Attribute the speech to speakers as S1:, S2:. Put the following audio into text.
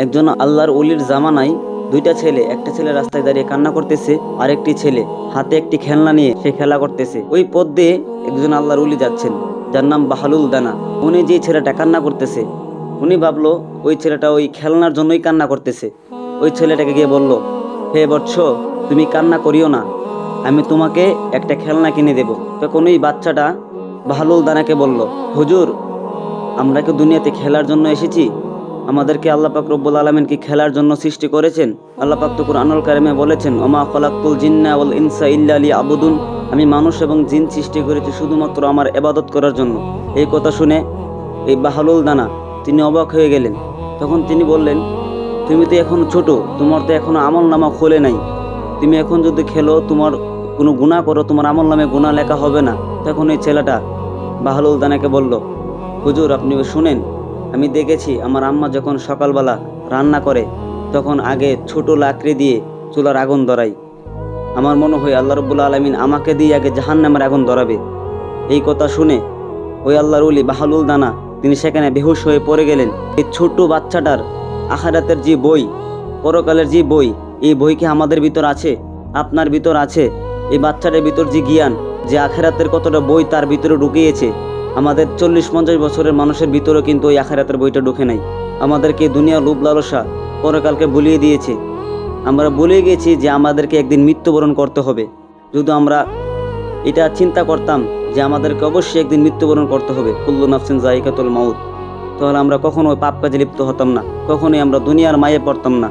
S1: একজন আল্লাহর ওলির জামানায় দুইটা ছেলে, একটা ছেলে রাস্তায় দাঁড়িয়ে কান্না করতেছে, আর একটি ছেলে হাতে একটি খেলনা নিয়ে সে খেলা করতেছে। ওই পথ দিয়ে একজন আল্লাহর ওলি যাচ্ছেন, যার নাম বাহলুল দানা। উনি যে ছেলেটা কান্না করতেছে, উনি ভাবলো ওই ছেলেটা ওই খেলনার জন্যই কান্না করতেছে। ওই ছেলেটাকে গিয়ে বলল, হে বৎস, তুমি কান্না করিও না, আমি তোমাকে একটা খেলনা কিনে দেব। তখন ওই বাচ্চাটা বাহলুল দানাকে বলল, হুজুর, আমরা কি দুনিয়াতে খেলার জন্য এসেছি? আমাদেরকে আল্লাহ পাক রব্বুল আলামিন কি খেলার জন্য সৃষ্টি করেছেন? আল্লাহ পাক তো কুরআনুল কারিমে বলেছেন, ওমা খলাকতুল জিন্না ওয়াল ইনসা ইল্লা লিয়াবুদুন, আমি মানুষ এবং জিন সৃষ্টি করেছি শুধুমাত্র আমার ইবাদত করার জন্য। এই কথা শুনে এই বাহলুল দানা তিনি অবাক হয়ে গেলেন। তখন তিনি বললেন, তুমি তো এখন ছোট, তোমার তো এখনো আমল নামা খোলে নাই, তুমি এখন যদি খেলো, তোমার কোনো গুনাহ করো, তোমার আমল নামে গুনাহ লেখা হবে না। তখন এই ছেলেটা বাহলুল দানাকে বলল, হুজুর, আপনি শুনেন, আমি দেখেছি আমার আম্মা যখন সকালবেলা রান্না করে তখন আগে ছোট লাকড়ি দিয়ে চুলার আগুন ধরাই। আমার মনে হয় আল্লাহ রব্বুল আলামিন আমাকে দিয়ে আগে জাহান্নামের আগুন ধরাবে। এই কথা শুনে ওই আল্লাহর ওলি বাহলুল দানা তিনি সেখানে বেহুশ হয়ে পড়ে গেলেন। এই ছোট্ট বাচ্চাটার আখিরাতের যে বই, পরকালের যে বই, এই বই কি আমাদের ভিতর আছে? আপনার ভিতর আছে? এই বাচ্চাটার ভিতর যে জ্ঞান, যে আখিরাতের কতটা বই তার ভিতরে ঢুকিয়েছে, আমাদের 40-50 বছরের মানুষের ভিতরেও কিন্তু ওই আখিরাতের বইটা ঢুকে নাই। আমাদেরকে দুনিয়া লোভ লালসা পরকালকে ভুলিয়ে দিয়েছে। আমরা ভুলে গেছি যে আমাদেরকে একদিন মৃত্যুবরণ করতে হবে। যদি আমরা এটা চিন্তা করতাম যে আমাদেরকে অবশ্যই একদিন মৃত্যুবরণ করতে হবে, কুল্লু নাফসিন যায়িকাতুল মাউত, তাহলে আমরা কখনো পাপ কাজে লিপ্ত হতাম না, কখনোই আমরা দুনিয়ার মায়ে পড়তাম না।